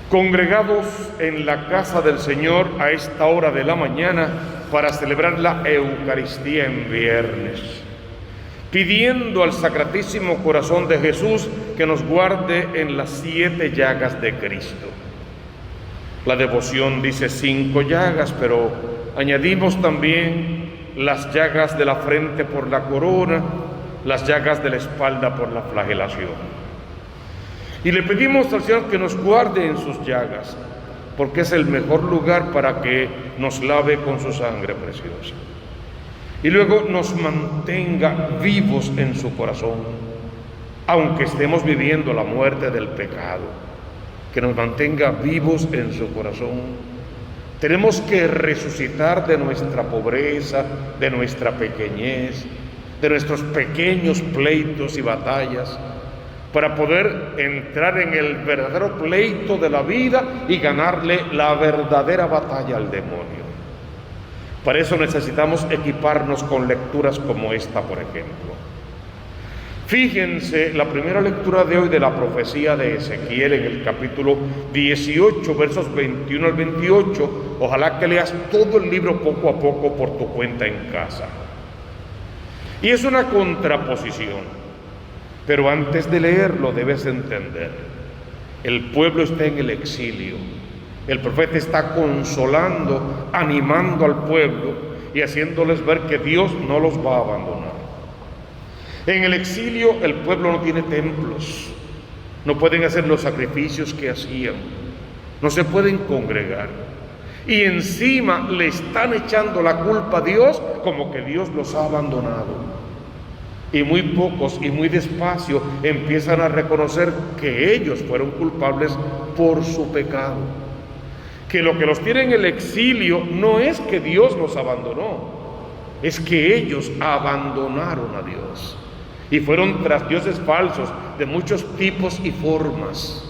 Congregados en la casa del Señor a esta hora de la mañana para celebrar la Eucaristía en viernes, pidiendo al Sacratísimo Corazón de Jesús que nos guarde en las 7 llagas de Cristo. La devoción dice 5 llagas, pero añadimos también las llagas de la frente por la corona, las llagas de la espalda por la flagelación. Y le pedimos al Señor que nos guarde en sus llagas, porque es el mejor lugar para que nos lave con su sangre preciosa. Y luego nos mantenga vivos en su corazón, aunque estemos viviendo la muerte del pecado, que nos mantenga vivos en su corazón. Tenemos que resucitar de nuestra pobreza, de nuestra pequeñez, de nuestros pequeños pleitos y batallas, para poder entrar en el verdadero pleito de la vida y ganarle la verdadera batalla al demonio. Para eso necesitamos equiparnos con lecturas como esta, por ejemplo. Fíjense la primera lectura de hoy de la profecía de Ezequiel en el capítulo 18, versos 21 al 28. Ojalá que leas todo el libro poco a poco por tu cuenta en casa. Y es una contraposición. Pero antes de leerlo debes entender, el pueblo está en el exilio, el profeta está consolando, animando al pueblo y haciéndoles ver que Dios no los va a abandonar. En el exilio el pueblo no tiene templos, no pueden hacer los sacrificios que hacían, no se pueden congregar y encima le están echando la culpa a Dios como que Dios los ha abandonado. Y muy pocos y muy despacio empiezan a reconocer que ellos fueron culpables por su pecado. Que lo que los tiene en el exilio no es que Dios los abandonó, es que ellos abandonaron a Dios y fueron tras dioses falsos de muchos tipos y formas.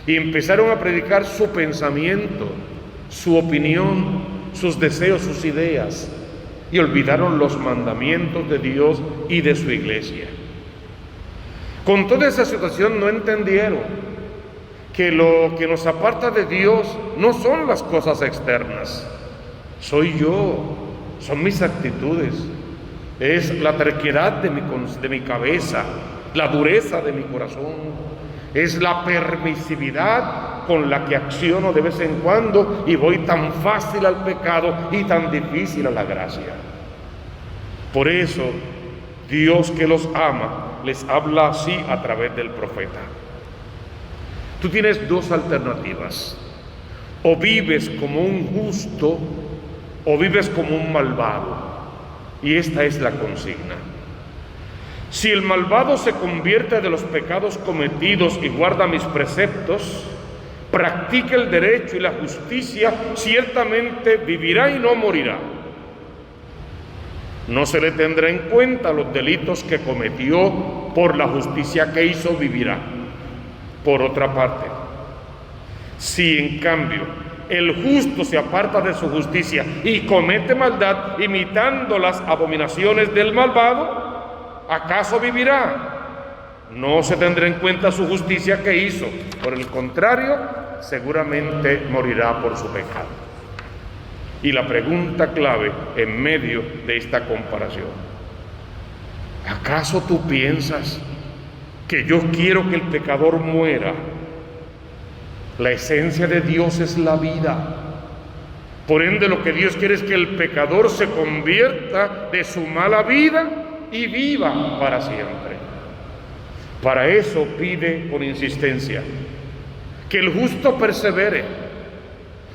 Y empezaron a predicar su pensamiento, su opinión, sus deseos, sus ideas. Y olvidaron los mandamientos de Dios y de su iglesia. Con toda esa situación no entendieron que lo que nos aparta de Dios no son las cosas externas, soy yo, son mis actitudes, es la terquedad de mi cabeza, la dureza de mi corazón, es la permisividad con la que acciono de vez en cuando y voy tan fácil al pecado y tan difícil a la gracia. Por eso, Dios que los ama, les habla así a través del profeta. Tú tienes 2 alternativas. O vives como un justo, o vives como un malvado. Y esta es la consigna. Si el malvado se convierte de los pecados cometidos y guarda mis preceptos, practica el derecho y la justicia, ciertamente vivirá y no morirá. No se le tendrá en cuenta los delitos que cometió, por la justicia que hizo vivirá. Por otra parte, si en cambio el justo se aparta de su justicia y comete maldad imitando las abominaciones del malvado, ¿acaso vivirá? No se tendrá en cuenta su justicia que hizo. Por el contrario, seguramente morirá por su pecado. Y la pregunta clave en medio de esta comparación: ¿acaso tú piensas que yo quiero que el pecador muera? La esencia de Dios es la vida. Por ende, lo que Dios quiere es que el pecador se convierta de su mala vida y viva para siempre. Para eso pide con insistencia que el justo persevere,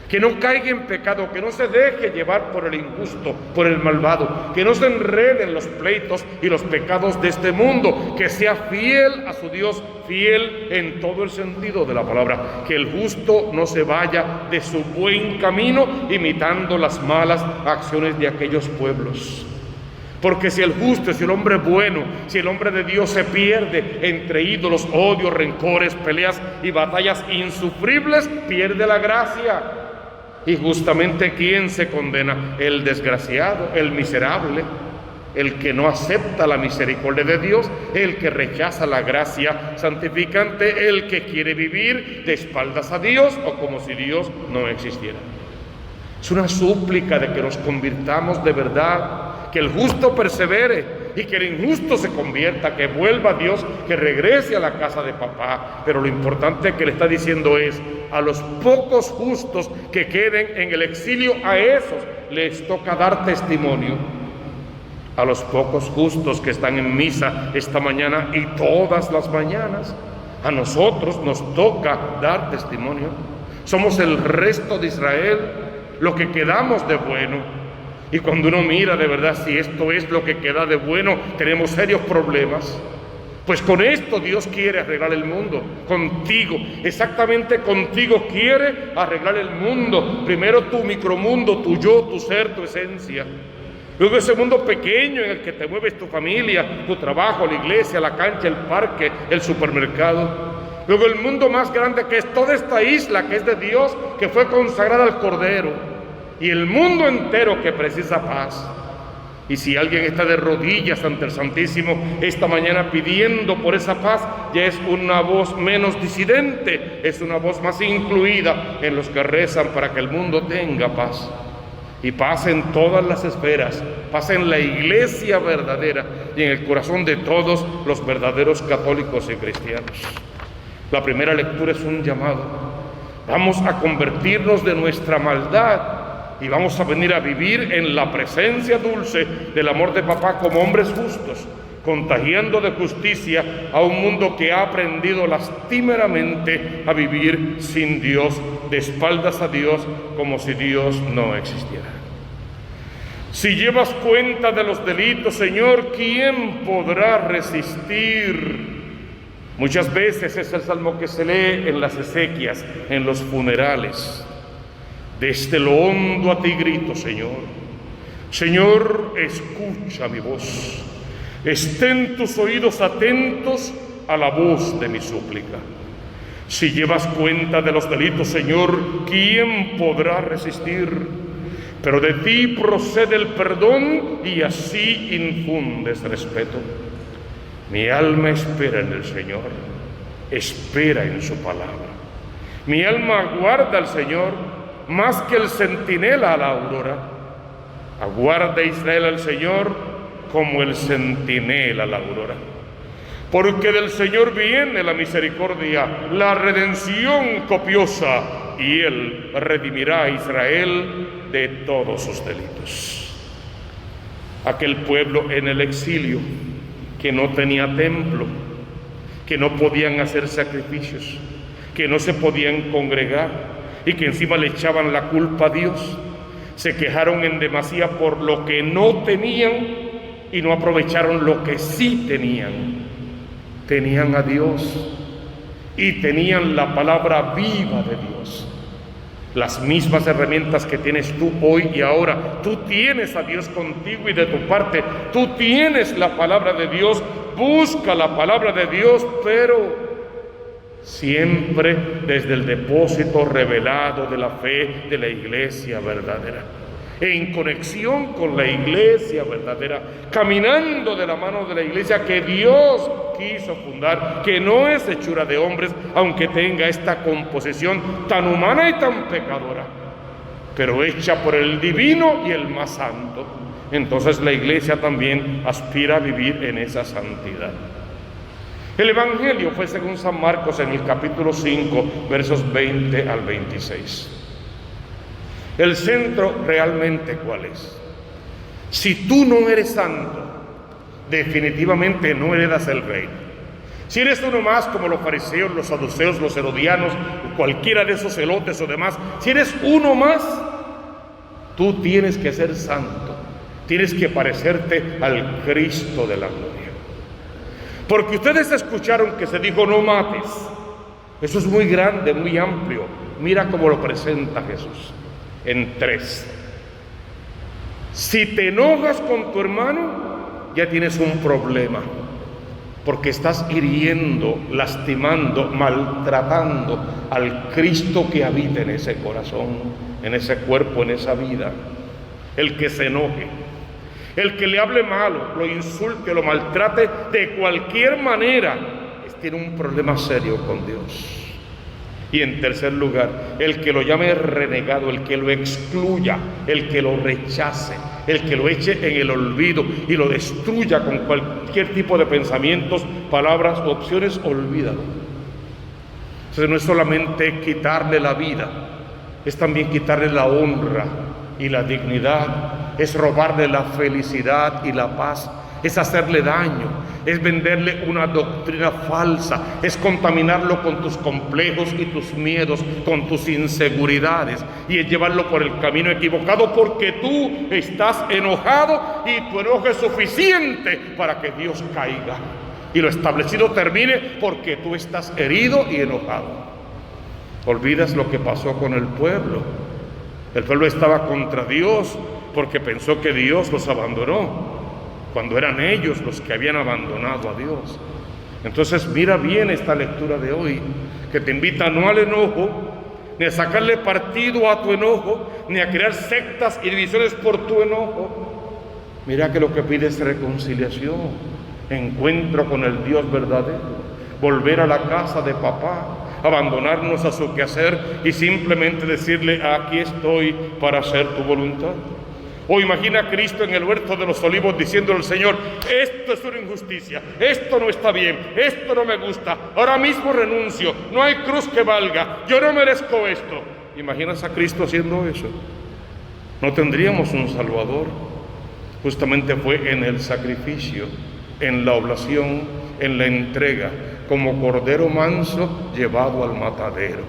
que no caiga en pecado, que no se deje llevar por el injusto, por el malvado, que no se enrede en los pleitos y los pecados de este mundo, que sea fiel a su Dios, fiel en todo el sentido de la palabra, que el justo no se vaya de su buen camino imitando las malas acciones de aquellos pueblos. Porque si el justo, si el hombre bueno, si el hombre de Dios se pierde entre ídolos, odios, rencores, peleas y batallas insufribles, pierde la gracia. Y justamente ¿quién se condena? El desgraciado, el miserable. el que no acepta la misericordia de Dios, el que rechaza la gracia santificante, el que quiere vivir de espaldas a Dios o como si Dios no existiera. Es una súplica de que nos convirtamos de verdad, que el justo persevere y que el injusto se convierta, que vuelva a Dios, que regrese a la casa de papá. Pero lo importante que le está diciendo es, a los pocos justos que queden en el exilio, a esos les toca dar testimonio. A los pocos justos que están en misa esta mañana y todas las mañanas, a nosotros nos toca dar testimonio. Somos el resto de Israel, lo que quedamos de bueno. Y cuando uno mira de verdad si esto es lo que queda de bueno, tenemos serios problemas. Pues con esto Dios quiere arreglar el mundo, contigo, exactamente contigo quiere arreglar el mundo. Primero tu micromundo, tu yo, tu ser, tu esencia. Luego ese mundo pequeño en el que te mueves, tu familia, tu trabajo, la iglesia, la cancha, el parque, el supermercado. Luego el mundo más grande, que es toda esta isla que es de Dios, que fue consagrada al Cordero. Y el mundo entero que precisa paz. Y si alguien está de rodillas ante el Santísimo esta mañana pidiendo por esa paz, ya es una voz menos disidente, es una voz más incluida en los que rezan para que el mundo tenga paz. Y paz en todas las esferas, paz en la iglesia verdadera y en el corazón de todos los verdaderos católicos y cristianos. La primera lectura es un llamado. Vamos a convertirnos de nuestra maldad y vamos a venir a vivir en la presencia dulce del amor de papá como hombres justos, contagiando de justicia a un mundo que ha aprendido lastimeramente a vivir sin Dios, de espaldas a Dios, como si Dios no existiera. Si llevas cuenta de los delitos, Señor, ¿quién podrá resistir? Muchas veces es el salmo que se lee en las exequias, en los funerales. Desde lo hondo a ti grito, Señor. Señor, escucha mi voz. Estén tus oídos atentos a la voz de mi súplica. Si llevas cuenta de los delitos, Señor, ¿quién podrá resistir? Pero de ti procede el perdón y así infundes respeto. Mi alma espera en el Señor, espera en su palabra. Mi alma aguarda al Señor más que el centinela a la aurora. Aguarda Israel al Señor como el centinela a la aurora. Porque del Señor viene la misericordia, la redención copiosa, y Él redimirá a Israel de todos sus delitos. Aquel pueblo en el exilio, que no tenía templo, que no podían hacer sacrificios, que no se podían congregar y que encima le echaban la culpa a Dios, se quejaron en demasía por lo que no tenían y no aprovecharon lo que sí tenían. Tenían a Dios y tenían la palabra viva de Dios. Las mismas herramientas que tienes tú hoy y ahora. Tú tienes a Dios contigo y de tu parte. Tú tienes la palabra de Dios. Busca la palabra de Dios, pero siempre desde el depósito revelado de la fe de la iglesia verdadera. En conexión con la iglesia verdadera, caminando de la mano de la iglesia que Dios quiso fundar, que no es hechura de hombres, aunque tenga esta composición tan humana y tan pecadora, pero hecha por el divino y el más santo. Entonces la iglesia también aspira a vivir en esa santidad. El Evangelio fue según San Marcos en el capítulo 5, versos 20 al 26. El centro realmente, ¿cuál es? Si tú no eres santo, definitivamente no heredas el reino. Si eres uno más como los fariseos, los saduceos, los herodianos, cualquiera de esos celotes o demás, si eres uno más, tú tienes que ser santo. Tienes que parecerte al Cristo de la gloria. Porque ustedes escucharon que se dijo no mates. Eso es muy grande, muy amplio. Mira cómo lo presenta Jesús. En 3. Si te enojas con tu hermano, ya tienes un problema, porque estás hiriendo, lastimando, maltratando al Cristo que habita en ese corazón, en ese cuerpo, en esa vida. El que se enoje. El que le hable malo, lo insulte, lo maltrate de cualquier manera, tiene un problema serio con Dios. Y en tercer lugar, el que lo llame renegado, el que lo excluya, el que lo rechace, el que lo eche en el olvido y lo destruya con cualquier tipo de pensamientos, palabras o opciones, olvídalo. Entonces no es solamente quitarle la vida, es también quitarle la honra y la dignidad, es robarle la felicidad y la paz, es hacerle daño, es venderle una doctrina falsa, es contaminarlo con tus complejos y tus miedos, con tus inseguridades, y es llevarlo por el camino equivocado porque tú estás enojado y tu enojo es suficiente para que Dios caiga y lo establecido termine porque tú estás herido y enojado. Olvidas lo que pasó con el pueblo. El pueblo estaba contra Dios porque pensó que Dios los abandonó, cuando eran ellos los que habían abandonado a Dios. Entonces mira bien esta lectura de hoy, que te invita no al enojo, ni a sacarle partido a tu enojo, ni a crear sectas y divisiones por tu enojo. Mira que lo que pide es reconciliación, encuentro con el Dios verdadero, volver a la casa de papá, abandonarnos a su quehacer y simplemente decirle: aquí estoy para hacer tu voluntad. O imagina a Cristo en el huerto de los olivos diciéndole al Señor: esto es una injusticia, esto no está bien, esto no me gusta, ahora mismo renuncio, no hay cruz que valga, yo no merezco esto. ¿Imaginas a Cristo haciendo eso? No tendríamos un Salvador. Justamente fue en el sacrificio, en la oblación, en la entrega, como cordero manso llevado al matadero,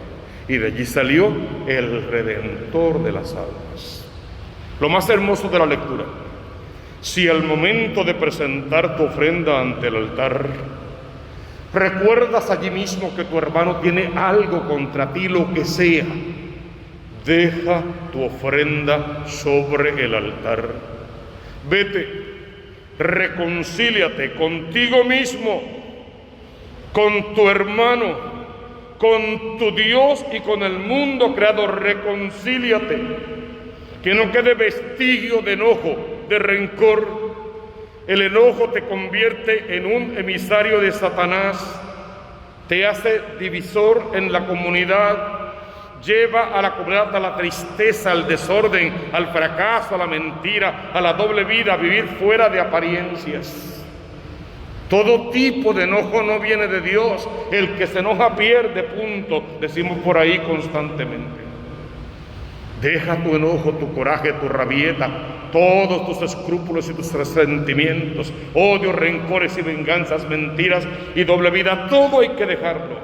y de allí salió el Redentor de las almas. Lo más hermoso de la lectura: si al momento de presentar tu ofrenda ante el altar recuerdas allí mismo que tu hermano tiene algo contra ti, lo que sea, deja tu ofrenda sobre el altar. Vete, reconcíliate contigo mismo, con tu hermano, con tu Dios y con el mundo creado. Reconcíliate. Que no quede vestigio de enojo, de rencor. El enojo te convierte en un emisario de Satanás, te hace divisor en la comunidad, lleva a la comunidad a la tristeza, al desorden, al fracaso, a la mentira, a la doble vida, a vivir fuera de apariencias. Todo tipo de enojo no viene de Dios. El que se enoja pierde, punto. Decimos por ahí constantemente. Deja tu enojo, tu coraje, tu rabieta, todos tus escrúpulos y tus resentimientos, odio, rencores y venganzas, mentiras y doble vida. Todo hay que dejarlo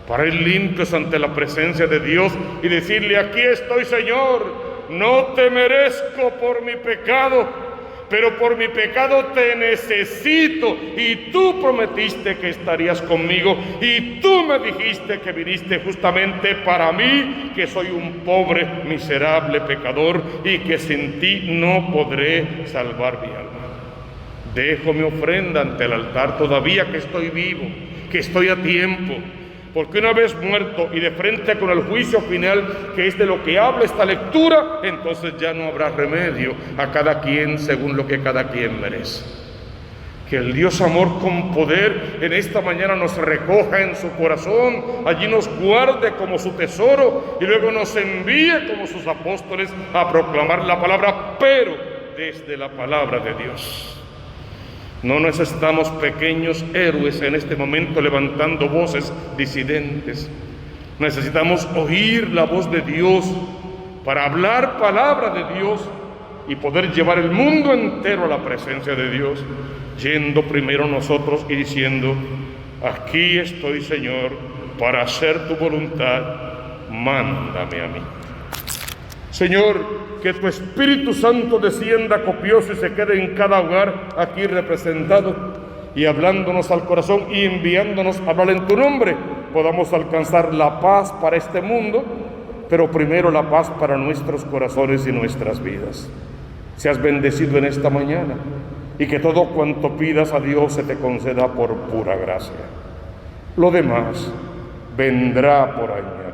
para ir limpios ante la presencia de Dios y decirle: aquí estoy, Señor, no te merezco por mi pecado, pero por mi pecado te necesito, y tú prometiste que estarías conmigo, y tú me dijiste que viniste justamente para mí, que soy un pobre, miserable pecador, y que sin ti no podré salvar mi alma. Dejo mi ofrenda ante el altar todavía que estoy vivo, que estoy a tiempo, porque una vez muerto y de frente con el juicio final, que es de lo que habla esta lectura, entonces ya no habrá remedio, a cada quien según lo que cada quien merece. Que el Dios amor con poder en esta mañana nos recoja en su corazón, allí nos guarde como su tesoro y luego nos envíe como sus apóstoles a proclamar la palabra, pero desde la palabra de Dios. No necesitamos pequeños héroes en este momento levantando voces disidentes. Necesitamos oír la voz de Dios para hablar palabra de Dios y poder llevar el mundo entero a la presencia de Dios, yendo primero nosotros y diciendo: aquí estoy, Señor, para hacer tu voluntad, mándame a mí. Señor, que tu Espíritu Santo descienda copioso y se quede en cada hogar aquí representado, y hablándonos al corazón y enviándonos a hablar en tu nombre, podamos alcanzar la paz para este mundo, pero primero la paz para nuestros corazones y nuestras vidas. Seas bendecido en esta mañana, y que todo cuanto pidas a Dios se te conceda por pura gracia. Lo demás vendrá por añadidura.